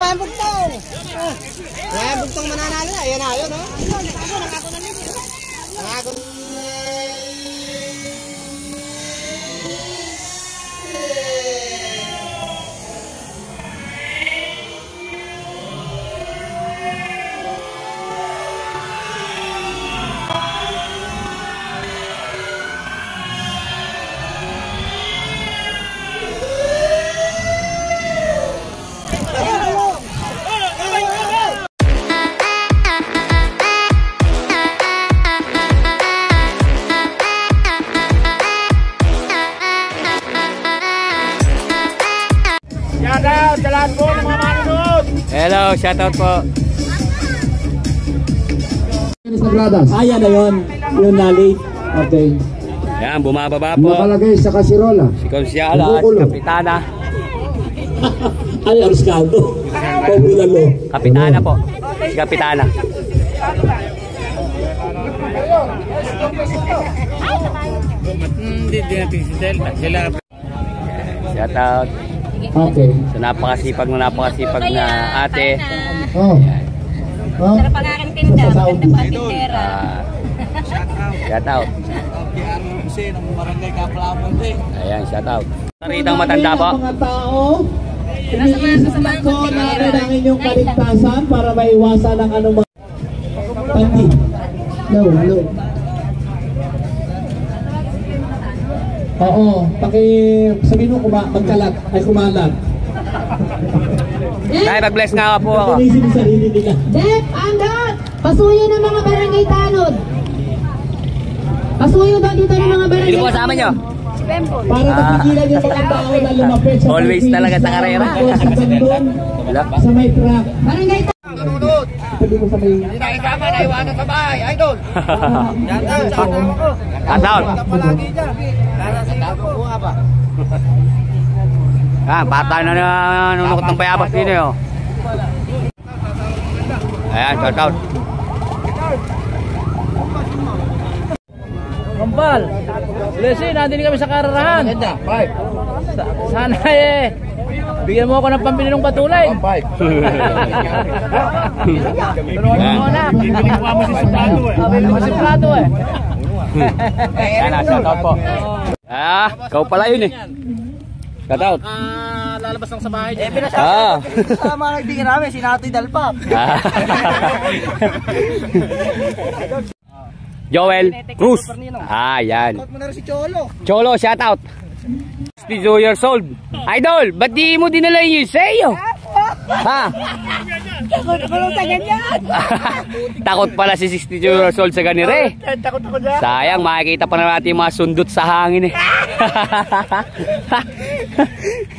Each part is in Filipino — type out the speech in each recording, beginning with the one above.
Yan bugtong. Yan bugtong mananalo. Ayan na, yun, no? Nangako na. Shoutout sa lahat po ng mga manonood. Hello, shoutout po. Ayan na yun. Yung na-late. Okay. Yan, bumababa po. Nakalagay sa kasirola. Si Konsyala, si Kapitana. Ay, Ariscaldo. Pabulalo. Kapitana po. Si Kapitana. Hindi natin si Delta. Sila. Shoutout. Okay. Sa napakasipag na ate. Oh. Sarap ang aking tinda. Maganda pa ang tindera. Shoutout. Ayan, shoutout. Naritang matanda po. Mga tao, iniisip ko natin ang inyong kaligtasan para maiwasan ang anumang pandi. No. Oo, sabihin mo magkalat ay kumalat. Ay, mag-bless nga po ako. Inisip yung sarili nila. Dep, andot! Pasuyo ng mga barangay tanod. Pasuyo daw dito ng mga barangay. Sino po kasama nyo? Para mapigilan yung mga tao na lumapit sa Always talaga sa karera. Sa may truck. Barangay tanod. Sabi ko sa may... Hindi na ikama na iwanan sa bahay, idol. Shoutout. Ah, patay na nanunukot ng payabas din eh. Ayan, shoutout. Kampal. Blessing, nandun kami sa kararahan. Sana bigyan mo ako ng pambili ng patulay. Tulungan mo muna. Bibili mo si Suplato eh. Bibili mo si Suplato eh. Ayan, shoutout po. Ah, ikaw pala yun eh. Shoutout. Lalabas lang sa bahay. Ah. Sa mga kaibigan namin, si Natoy Dalpap. Joel Cruz. Ah, yan. Shoutout mo na rin si Cholo. Cholo, shoutout. 62 years old. Idol, ba't di mo dinala yung sa'yo? Ha? Takot ako lang sa ganyan. Takot pala si 62 years old sa ganire. Takot ako dyan. Sayang, makikita pa na natin yung mga sundot sa hangin eh.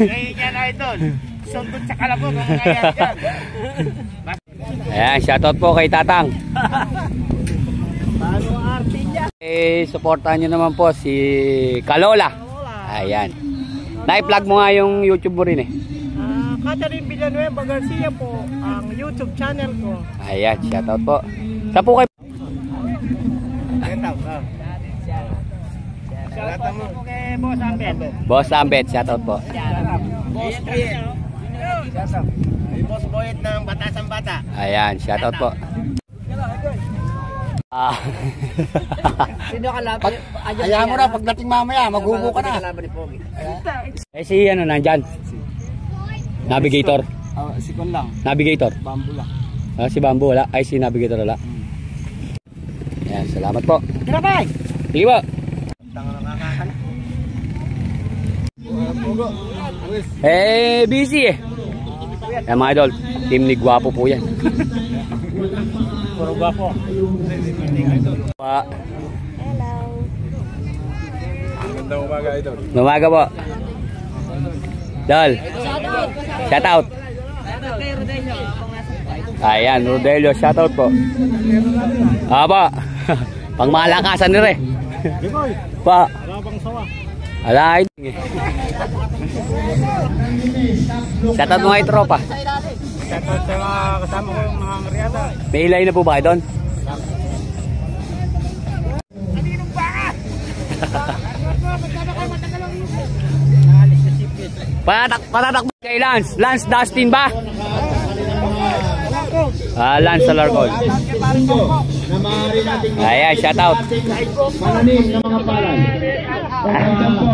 Ngayon yan, idol. Sundot sa kalabog ang mga yan dyan. Ayan, shoutout po kay Tatang. Paano ang arte niya? Supportahan nyo naman po si Kalola. Ayan. Na-vlog mo nga yung YouTube mo rin eh. Catherine Villanueva Garcia po ang YouTube channel ko. Ayan, shoutout po. Saan po kayo? Shoutout mo kay Boss Ambet. Boss Ambet, shoutout po. Boss Boyet. Boss Boyet ng Batasang Bata. Ayan, shoutout po. Sino ka laban? Ayaw mo na, pagdating mamaya, maghubo ka na. Eh si ano nandyan? Navigator. Si Kon lang. Navigator. Bamboo lang. Ah, si Bamboo wala. Ay, si Navigator wala. Ayan, salamat po. Tira bay! Sige po. Tanga nakakakan. Busy eh. Ayan mga idol, team ni Guwapo po yan. Puro gwapo. Pa. Hello. Magandang umaga, idol. Umaga po. Dol. Shoutout. Ayan, Rodelio, shoutout po. Aba. Pangmalakasan ni re. Pa. Alay. Shoutout mga tropa. Shoutout sa mga kasama ko yung mga karyada. May ilay na po ba kayo doon? Patatakbo kay Lance. Lance Dustin ba? Lance Alarcon. Na maaari nating Ayan, shout out. mananim ng mga palay. Pagkakam po.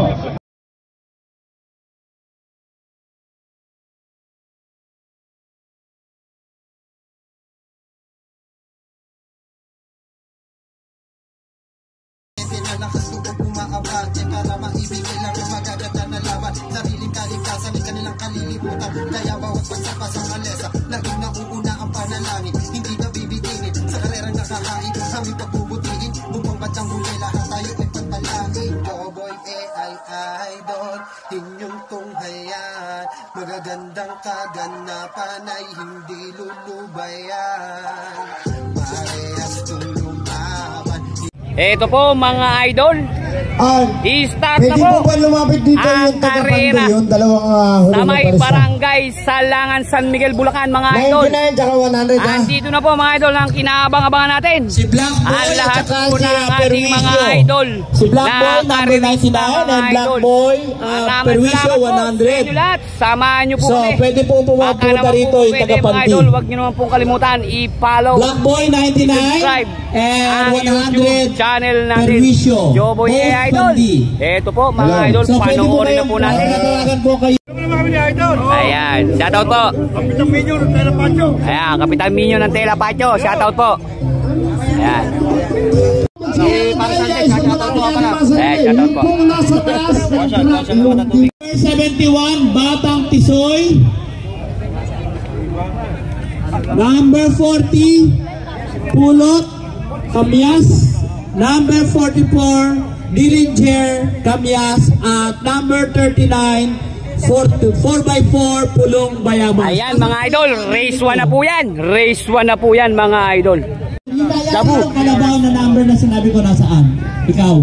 Nakasubok umaabante para maibigay lang ang magaganda na laban. Sariling kaligtasan ay kanilang kalilimutan. Kaya bawat pagsapas ang alesa, laging nauuna ang panalangin. Hindi na bibiginin sa karerang nakahain. Aming pagbubutiin, bumang batang huli, lahat tayo ay pagpalain. Joboy ay idol, inyong tunghayan. Magagandang kaganapan ay hindi lulubayan. Parehas kong lumaban. Ito po mga idol. I-start na pwede po po ba lumapit dito ang yung taga-Pando karera yun? Dalawang huli sa na may parisa. barangay Salangan, San Miguel, Bulacan mga idol. 99 tsaka 100 ha? Andito na po mga idol ang kinaabang-abangan natin. Si Black Boy Ang at lahat saka po si ng ating Perwisyo. mga idol. Si Black na Boy number karirista, 99 mga and Black idol. Boy Maraming Perwisyo salamat po sa inyo 100. lahat. Samahan nyo po So kami. pwede po Baka pumapunta naman rito po yung pwede mga taga-Pandi. idol. Huwag nyo naman pong kalimutan i-follow, Black Boy 99 subscribe and ang YouTube 100 channel natin. Perwisyo. Joboy Both Idol. Pandi. Ito po mga Hello. idol. So pwede po Panoorin kayo na po natin. Tawagan po kayo. Ayan, shoutout po. Kapitan Minyo ng Tela Pacho. Ayan, Kapitan Minyo ng Tela Pacho. Shoutout po. Ayan. shoutout po. Kung nasa taas, 71, Batang Tisoy. Number 40, Pulot, Kamyas. Number 44, Dillinger, Kamyas. At number 39, 4x4, Pulong Bayabas. Ayan mga idol, race 1 na po yan. Race 1 na po yan mga idol. Dabu. Kalabaw na number na sinabi ko nasaan? Ikaw.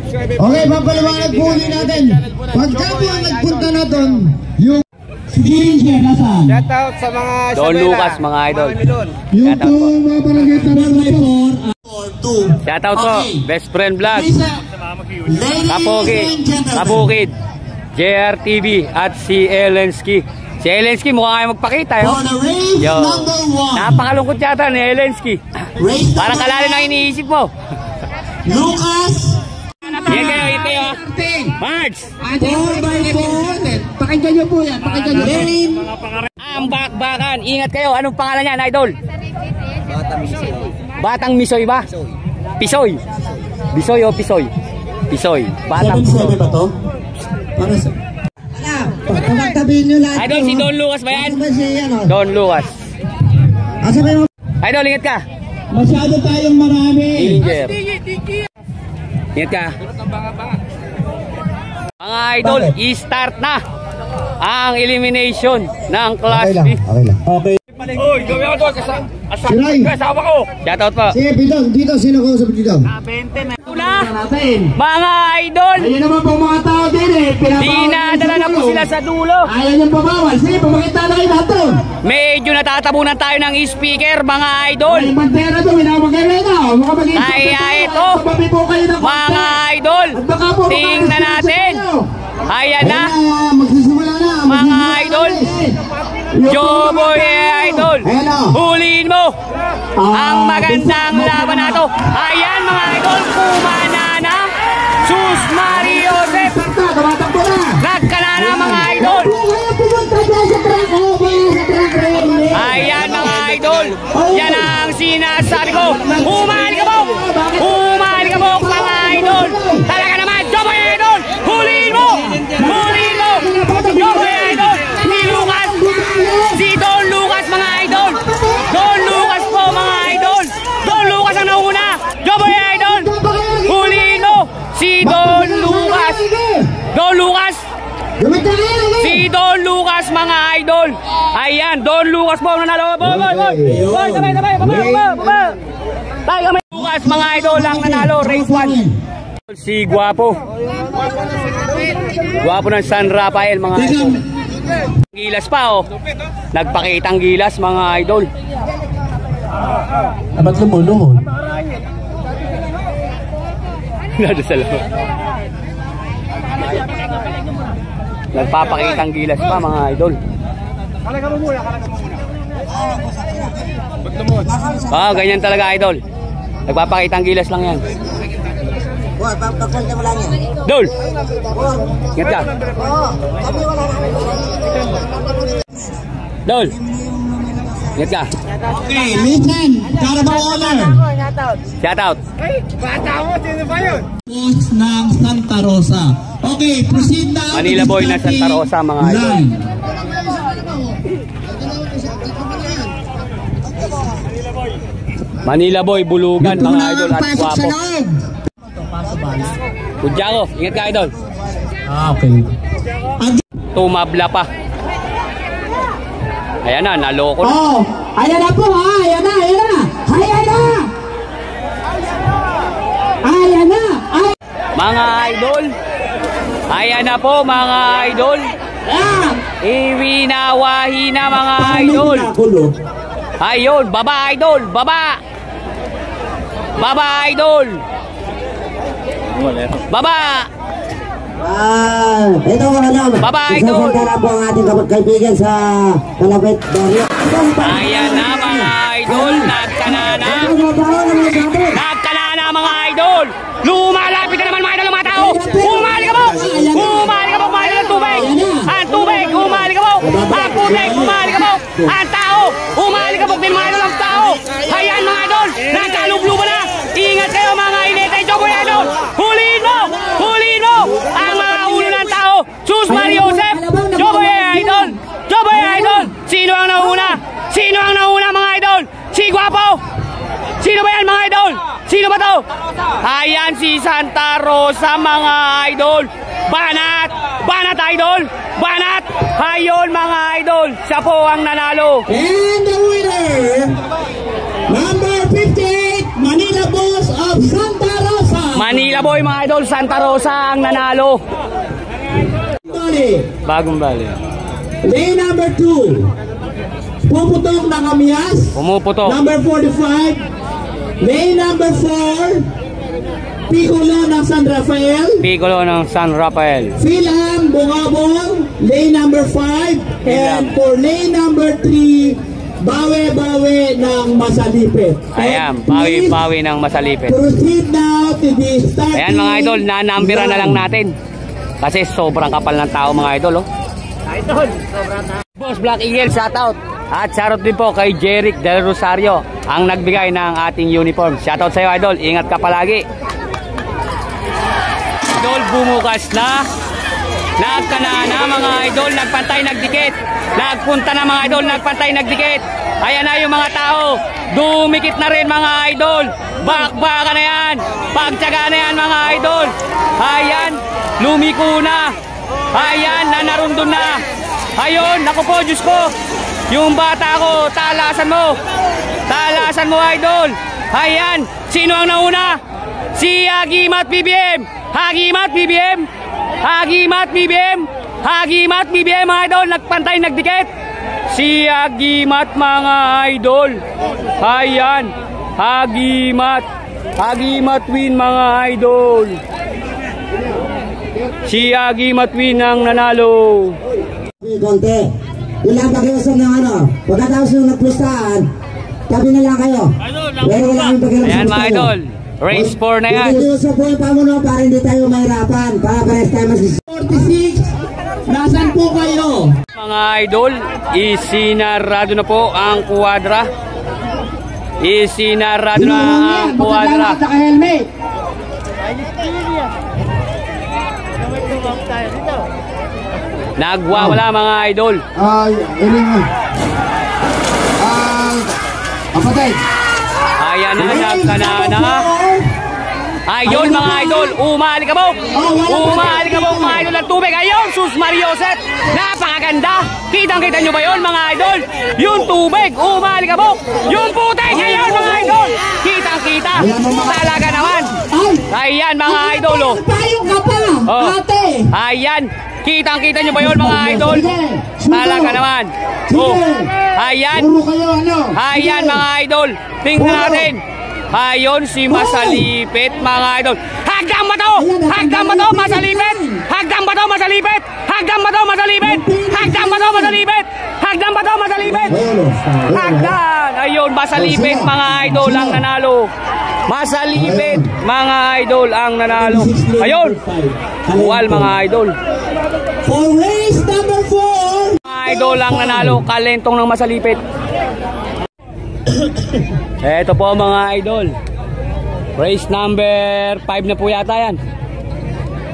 Okay, papaliwanag po ulit natin. Pagka po ang nagpunta na doon, yung Si Dillinger, nasaan? Shoutout sa mga Don Lucas mga idol. yung Shoutout po. po mga barangay tanong po. 4x4, 2. Shoutout po. Best Friend Vlog. Ladies Kapukid. and gentlemen. Kapukid. JRTV at si Elensky. Si Elensky mukha kayo magpakita. For the race Yo. number 1. Napakalungkot yata ni Elensky. Race Parang number kalali na iniisip mo. Lucas. Yan kayo, ito yun. March. 4x4. Pakinggan nyo po yan. Pakinggan nyo. Ang bakbakan. Ingat kayo. Anong pangalan niyan, idol? Batang Misoy ba? Pisoy. Bisoy o Pisoy? Pisoy. Batang 7-7 ba to? Para sa... Pagtabihin nyo lahat. Idol, si Don Lucas ba yan? Ano ba siya yan? Don Lucas. Asa kayo? Idol, ingat ka. Masyado tayong marami. Dillinger. Ingat ka. Mga idol, i-start na ang elimination ng Class B. Okay lang. Okay. Uy, gawin ako to. Siray. Kasama ko. Shoutout po. Sige, dito. Sino ko sa dito? Natin. Mga idol, Ayun naman po mga tao din eh. dinadala na po sila sa dulo. Ayaw niyong pabawal. Sige, pumakita na kayo nato. Medyo natatabunan tayo ng speaker, mga idol. Ay, bandera to. Minamagay na. Mga maging Kaya ito, Pababi po kayo ng mga idol, At baka po tingnan natin. Ayan na, Magsisimula na. mga idol. Joboy idol, Ayan na. huliin mo ang magandang laban na to. Ayan mga idol, kumana na Sus Mario Joseph. Tumatakbo na. Nagkala na mga idol. Kaya pumunta dyan sa truck. O, kaya sa truck ready. Ayan mga idol, yan ang sinasabi ko. Humali ka mo! Humali ka mo mga idol! Talaga naman, Joboy idol! Huliin mo! Huliin mo! Joboy idol! Si Lucas! Si Don Lucas mga idol! Don Lucas po mga idol! Don Lucas ang nauna! Joboy idol! Huliin mo! Si Don Lucas! Don Lucas! Si Don Lucas mga idol. Ayan, Don Lucas po ang nanalo. Boy, sabay, baba. Tayo kami. Lucas mga idol ang nanalo. Race 1. Si Guapo. Guapo ng San Rafael mga idol. Gilas pa oh. Nagpakitang gilas mga idol. Ba't lumuluhod? Nadasal ako. Nagpapakitang gilas pa mga idol. Ganyan talaga, idol. Nagpapakita ang gilas lang yan. Dol! Ingat ka. Dol! Ingat ka. Okay, listen, Carabao owner. Shout out. Coach ng Santa Rosa. Okay, proceed na. Manila Boy na Santa Rosa, mga idol. Manila Boy, Bulugan, mga idol, at Guapo. Kudyago, ingat ka, idol. Okay. Tumabla pa. Ayan na, naloko na. Oh, ayan na po ha, ayan na. Mga idol, ayan na po, mga idol. Iwinawahi na, mga idol. Ayun, baba, idol, baba. Baba, idol. Baba. Ito Baba, idol. Isasantara po ang ating kaibigan sa Kalapit Barrio. Ayan na, mga idol. Nagkanana. Nagkanana, mga idol. Lumalapit na naman, mga idol, ang mga tao. Umali ka po. Umali ka po, mga idol, ang tubig. Ang tubig, umali ka po. Ang tubig, umali ka po. Ang tao, umali ka po din, mga idol, ang tao. Ayan, mga idol. Nagkalubluban na. Ingat kayo, mga inete. Joboy, idol. Huliin mo. Huliin mo. Ang mga ulo ng tao. Sus Mariosep. Joboy, idol. Joboy, idol. Sino ang nauna? Sino ang nauna, mga idol? Si Guapo. Sino ba yan, mga idol? Sino ba to? Ayan si Santa Rosa, mga idol. Banat! Banat, idol! Banat! Ayon, mga idol. Siya po ang nanalo. And the winner, number 58, Manila Boys of Santa Rosa. Manila Boy, mga idol. Santa Rosa ang nanalo. Bagong bali. Day number 2, Puputok ng Amias. Pumuputok. Number 45. Day number 4, Piccolo ng San Rafael. Piccolo ng San Rafael. Philham Bungabong, lane number 5. And for lane number 3, Bawe-Bawe ng Masalipit. Ayan, bawi-bawi ng Masalipit. Proceed now to the starting. Ayan, mga idol, nanambira na lang natin. Kasi sobrang kapal ng tao, mga idol. Idol, sobrang tao. Boss Black Eagle, shoutout. At shoutout din po kay Jeric Del Rosario, ang nagbigay ng ating uniform. Shoutout sa iyo, idol. Ingat ka palagi. Idol, bumukas na. Nagkanana, mga idol. Nagpantay, nagdikit. Nagpunta na, mga idol. Nagpantay, nagdikit. Ayan na yung mga tao. Dumikit na rin, mga idol. Bakbaka na yan. Pagtyaga na yan, mga idol. Ayan, lumiko na. Ayan, nanarundon na. Ayun, naku po, Diyos ko. Yung bata ko, talasan mo. Talasan mo, idol. Ayan, sino ang nauna? Si Hagimat BBM. Hagimat BBM. Hagimat BBM. Hagimat BBM, mga idol. Nagpantay, nagdikit. Si Hagimat, mga idol. Ayan, Hagimat. Hagimat win, mga idol. Si Hagimat win ang nanalo. Konti. Yun lang pakiusap ng ano. Pagkatapos yung nagpustahan, tabi na lang kayo. Pero wala kang pakiusap. Ayan, mga idol. Race 4 na yan. Pakiusap po yung pamuno para hindi tayo mahirapan. Para pares tayo mas 46. Nasaan po kayo? Mga idol, isinarado na po ang kuwadra. Isinarado na ang kuwadra. Naka-helmet. Nagwawala, mga idol. Kapatid. Ayan na, nagkanana. Ayun, mga idol, umalikabok. Umalikabok, mga idol ng tubig. Ayun, Sus Mariosep. Napakaganda. Kitang-kita nyo ba yun, mga idol? Yung tubig, umalikabok. Yung putik, ayun, mga idol. Kitang-kita. Talaga naman. Ayan, mga idol, oh. Tayo ka pa, ate. Ayan. Kitang-kita nyo ba yun, mga idol? Talaga naman. Oh. Ayan. Ayan, mga idol. Tingnan natin. Ayon si Masalipit, mga idol. Hagdan ba to? Hagdan ba to, Masalipit? Hagdan ba to, Masalipit? Hagdan ba to masalipit? Hagdan ba to masalipit? Hagdan ba to masalipit? Hagdan! Ayun, masalipit mga idol ang nanalo. Masalipit mga idol ang nanalo. Ayun! Buwal mga idol. For race number 4. Mga idol ang nanalo. Kalentong ng masalipit. Eto po mga idol. Race number 5 na po yata yan.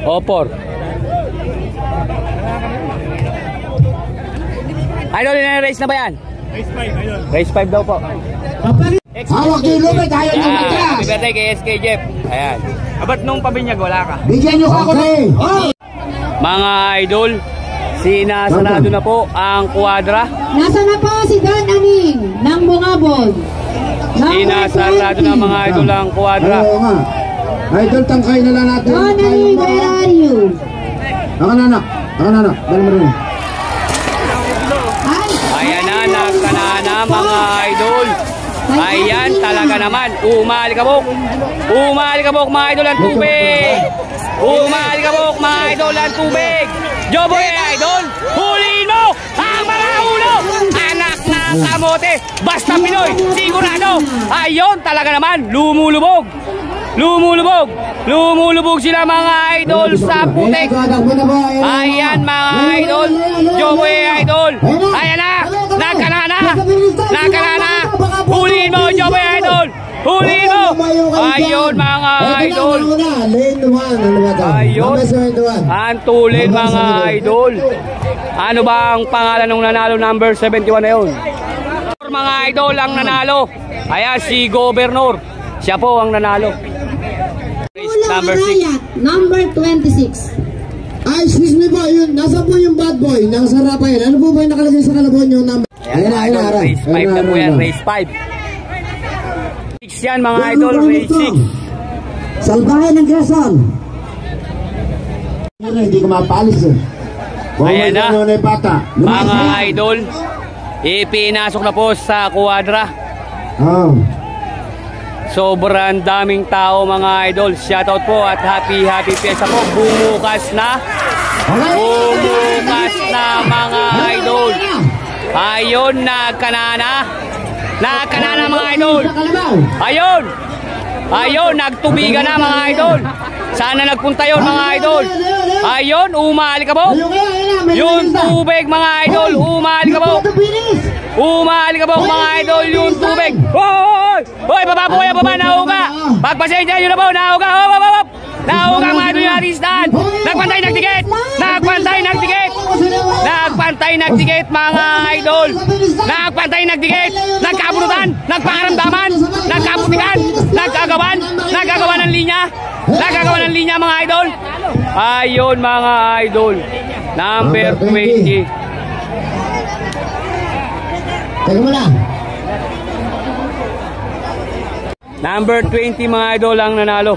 O 4. Idol, race na ba yan? Race 5, idol. Race 5 daw po. Hawak yung lumit, ayaw nyo Ayan, matras. happy birthday kay SK Jeff. Ayan. Abat nung pabinyag, wala ka. Bigyan nyo ako na. Oh! Mga idol, sinasarado na po ang kuwadra. Nasa na po si Don Aning ng Bungabon. Sinasarado na mga idol ang kuwadra. Oo nga. Idol, tangkay na lang natin. Don Aning, where are you? Ako na anak. Dali mo rin. Ay, Ayan na, nagkanana mga idol. Ayan, talaga naman. Umalikabok. Umalikabok mga idol ang tubig. Umalikabok mga idol ang tubig. Joboy idol, huliin mo ang mga ulo. Anak ng kamote. Basta Pinoy, sigurado. Ayun, talaga naman. Lumulubog. Lumulubog. Lumulubog sila mga idol sa putik. Ayan mga idol. Joboy idol. Ayan na. Nagkanana. Nagkanana. Huliin mo, Joboy idol. Huliin mo. Ayun mga idol. Ayun. Ang tulin mga idol. Ano ba ang pangalan ng nanalo number 71 na yun? Mga idol ang nanalo. Ayan si Governor. Siya po ang nanalo. Number 6. Number 26. Ay, excuse me po, yun, nasa po yung bad boy ng San Rafael? Ano po ba yung nakalagay sa kalabon yung number? Ayan mga idol, race 5 na po yan, race 5. 6 yan mga idol, race 6. Salbahe ng Quezon. Hindi ko mapalis eh. Ayan na, mga Lumas idol, ipinasok na po sa kuwadra. Oh. Sobrang daming tao mga idol. Shoutout po at happy fiesta po. Bumukas na. Bumukas na mga idol. Ayun, nagkanana. Nagkanana mga idol. Ayun. Ayun, nagtubigan na mga idol. Sana nagpunta yun mga idol. Ayun, umalikabok. Yung tubig mga idol, umalikabok. Umalikabok mga idol, yung tubig. Hoy! Hoy, baba po kayo, baba, nahuga. Pagpasensya nyo na po, nahuga. Hop, hop, hop. Nahuga mga idol yung artistan. Nagpantay, nagtikit. Nagpantay, nagtikit. Nagpantay, nagtikit mga idol. Nagpantay, nagtikit. Nagkabunutan, nagpangaramdaman, nagkaputikan, nagkagawan ng linya. Nagkagawa ng linya mga idol. Ayun mga idol. Number 20. Teka mo lang. Number 20 mga idol ang nanalo.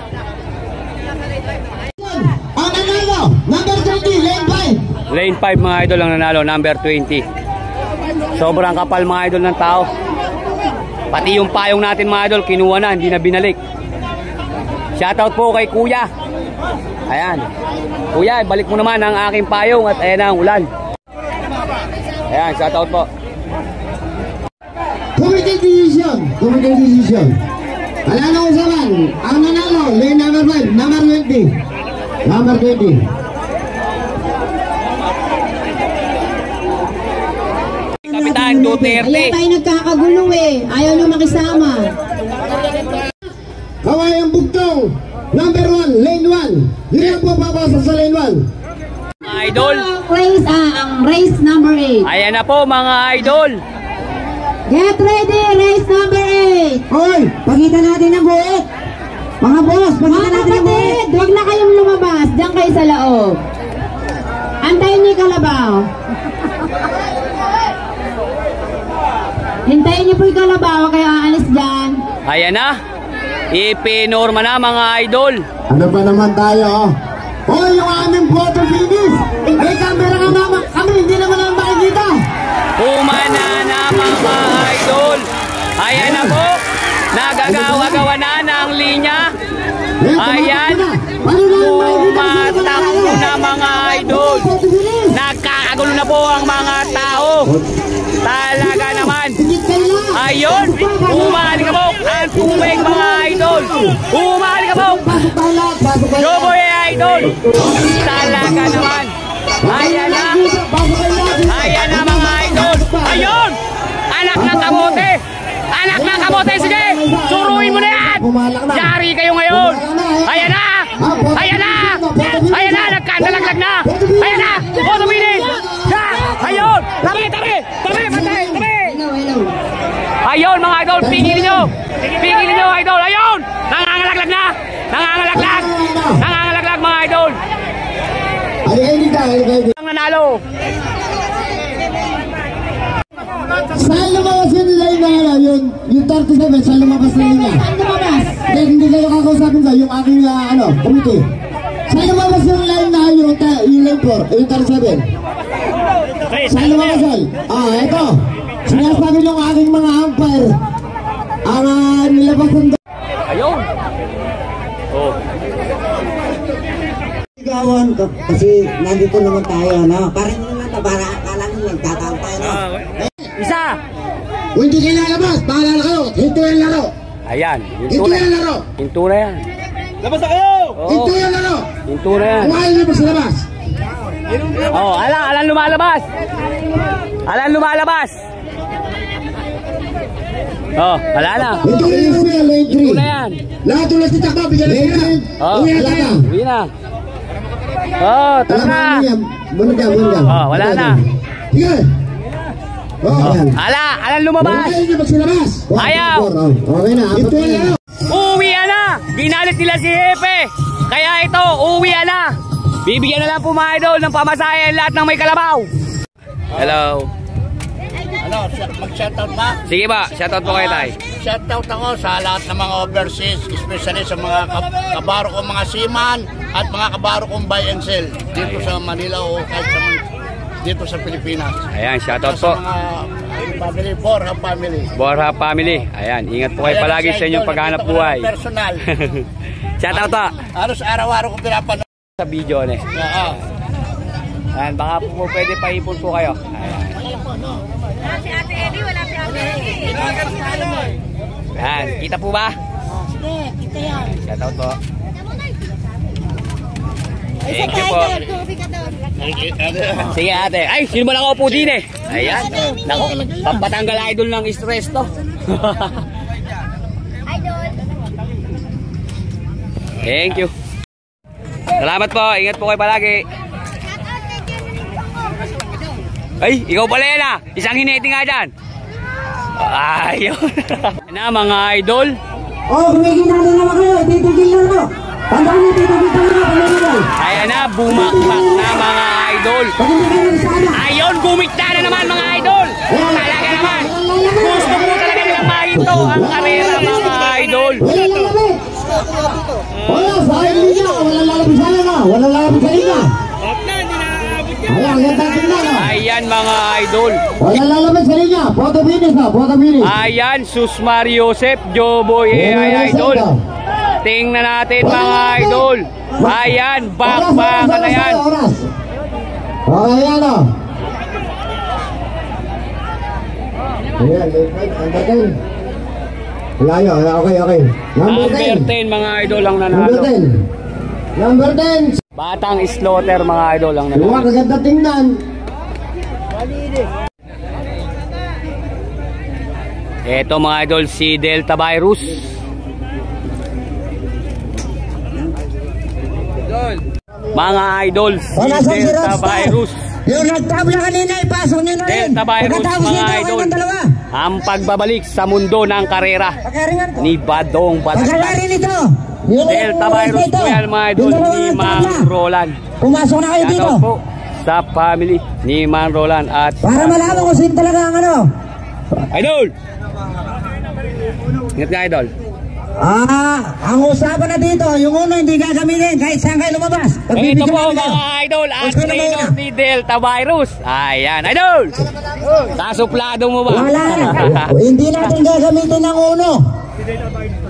Ang nanalo, number 20, lane 5. Lane 5 mga idol ang nanalo, number 20. Sobrang kapal mga idol ng tao. Pati yung payong natin mga idol, kinuha na, hindi na binalik. Shoutout po kay Kuya. Ayan. Kuya, balik mo naman ang aking payong at ayan ang ulan. Ayan, shoutout po. Committee decision. Wala na usapan. Ang nanalo, lane number 5, number 20. Number 20. Kapitan Duterte. Ayan tayo nagkakagulo eh. Ayaw nyo makisama. Kawayang Bugtong, number 1, lane 1. Yun ang po papasok sa lane 1. Mga idol. Ang race number 8. Ayan na po mga idol. Get ready, race number 8. Hoy, pakita natin ang buhit. Mga boss, pakita natin ang buhit. Huwag na kayong lumabas. Diyan kayo sa loob. Antayin niyo yung kalabaw. Hintayin niyo po yung kalabaw. Kaya aalis dyan. Ayan na. Ipinorma na mga idol. Ano ba naman tayo? Hoy, yung aming photo finish. May camera ka naman. Kami, hindi naman naman makikita. Umana na mga idol. Ayan na po. Nagagawa na ng linya. Ayan. Tumatakbo na mga idol. Talaga naman. Ayun, umalikabok ang tubig mga idol. Umalikabok. Joboy idol. Talaga naman. Ayan na. Ayan na mga idol. Ayun. Anak ng kamote. Anak ng kamote. Sige. Suruin mo na yan. Yari kayo ngayon. Ayan na. Ayan na. Ayan na. Nagkandalaglag na. Ayan na. O, tuminin. Ayun. Tabi. Ayun mga idol. Pigilin nyo. Pigilin nyo idol. Ayun. Nangangalaglag na. Nangangalaglag mga idol. Ang nanalo. Saan lumabas yung line na yung 37? Saan lumabas na linya? Hindi kayo kakausapin ko, yung aking committee. Saan lumabas yung line na yung line 4, yung 37? Saan lumabas yun? Eto. Sinasabi ng aking mga umpire ang nilabas ng... Ayun. Oh. Gawan kasi nandito naman tayo, no? Parang naman para akala nyo nagtatao tayo, no? Isa. Hindi kayo lalabas, bahala kayo. Hinto yung laro. Ayan. Hinto yung laro. Hinto na yan. Labas na kayo. Hinto yung laro. Hinto na yan. Kumain nyo sa labas. Oh, alan lumalabas. Alan lumalabas. Oh, wala na. Hinto yung lane 3. Hinto na yan. Lahat ulit si Takbo, bigyan na sila. Oh, uwi na. Oh, tara na. Muna Oh, wala na. Sige. Oh, alan lumabas. Ayaw. Okay na. Uwi na. Ginalit nila si Hepe. Kaya ito, uwi na. Bibigyan na lang po mga idol ng pamasahe lahat ng may kalabaw. Hello. Ano, mag-shoutout ba? Sige ba, shoutout po kayo tayo. Shoutout ako sa lahat ng mga overseas, especially sa mga kabaro kong mga seaman at mga kabaro kong buy and sell dito sa Manila o kahit sa dito sa Pilipinas. Ayan, shoutout po. Sa mga family, Borja family. Borja family. Ayan, ingat po kayo palagi sa inyong paghahanap buhay. Personal. Shoutout po. Halos araw-araw ko pinapanood sa video ne. Ayan, baka po pwede paipon po kayo. Ayan. Wala si Ate Eddie, wala si Ate Eddie. Ayan, kita po ba? Sige, kita yan. Shoutout po. Thank you po. Sige ate. Ay, sino ba nakaupo din eh? Ayan. Naku, pampatanggal idol ng stress to. Thank you. Salamat po. Ingat po kayo palagi. Ay, ikaw pala yan ah. Isang hineti nga dyan. Ayun. Na mga idol. Oh, kumikinalo naman kayo. Titigil na mo. Tandaan nyo, titigil na mo. Ayan na, bumakbak na mga idol. Ayun, gumikta na naman mga idol. Talaga naman. Gusto mo talaga nilang mahinto ang karera mga idol. Wala, sa akin niya. Wala lalabisan na. Wala lalabisan na. Ayan mga idol. Wala lalabas sa linya. Photo finish ha. Photo finish. Ayan, Susmar Joseph, Joboy AI idol. Tingnan natin mga idol. Ayan, bakbakan na yan. Okay yan o. Ayan, number 10. Wala yun. Okay. Number 10 mga idol ang nanalo. Number 10. Batang Slaughter mga idol ang nanalo. Huwag kaganda tingnan. Ito mga idol, si Delta Virus. Mga idol, si Delta Virus. Yung nagtabla kanina, ipasok nyo na rin. Delta Virus mga idol. Ang pagbabalik sa mundo ng karera ni Badong Batastas. Delta Virus po yan mga idol ni Mang Roland. Pumasok na kayo dito. Po sa family ni Mang Roland at para malaman kung sino talaga ang ano. Idol! Ingat ka idol. Ang usapan na dito, yung uno hindi gagamitin kahit saan kayo lumabas. Ito po mga idol, at trainer ni Delta Virus. Ayan, idol! Nasuplado mo ba? Wala. Hindi natin gagamitin ng uno.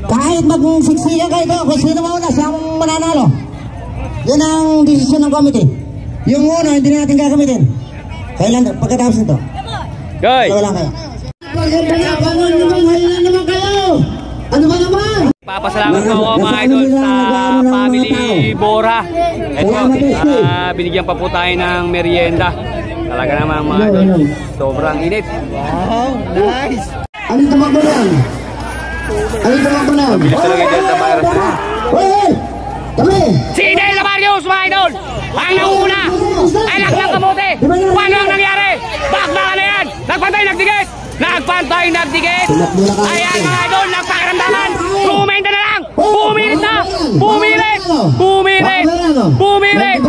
Kahit magsiksikan kayo kung sino mauna, siyang mananalo. Yan ang desisyon ng committee. Yung uno, hindi natin gagamitin. Kailan, pagkatapos nito. Goy. Wala kayo. Maganda na, paano naman, hayalan naman kayo. Ano ba naman? Papasalamat po ako mga idol sa family Bora. Ito, binigyan pa po tayo ng merienda. Talaga naman mga idol, sobrang init. Wow, nice. Anong tumakbo na yan? Anong tumakbo na yan? Bilis talaga yung Delta Virus. Hoy! Kami! Si Delta Virus mga idol! Ang nauna! Anak ng kamote! Paano ang nangyari? Bakbakan na yan! Nagpantay, nagdikit! Nagpantay, nagdikit! Ayan mga idol, nagpakaramdaman! Tumenda na lang! Pumirit na! Pumirit! Pumirit! Pumirit!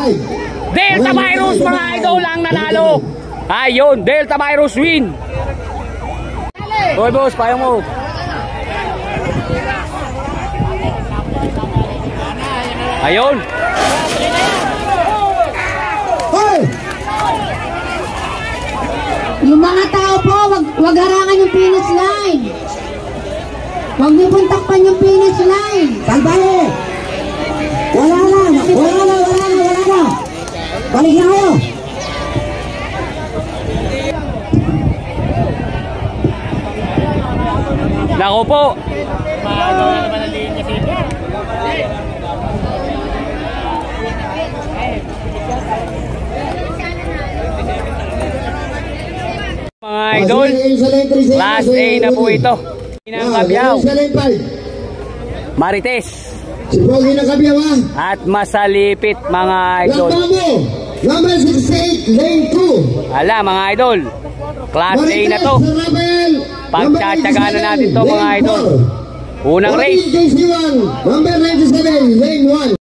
Delta Virus mga idol ang nanalo! Ayun, Delta Virus win! Hoy boss, payo mo! Ayun! Hoy! Yung mga tao po, wag harangan yung finish line. Wag niyo pong takpan yung finish line. Talbaye! Wala na! Wala na! Wala na! Wala na! Balik na kayo! Nako po! Mga idol, class A na po ito. Ng Kabiyaw, Marites, Si Pogi ng Kabiyaw ha? at Masalipit mga idol. Nagbago! Number 68, lane 2. Ala mga idol, class A na to. Pagtsatsagaan na natin to mga idol. Unang race. Number 97, lane 1.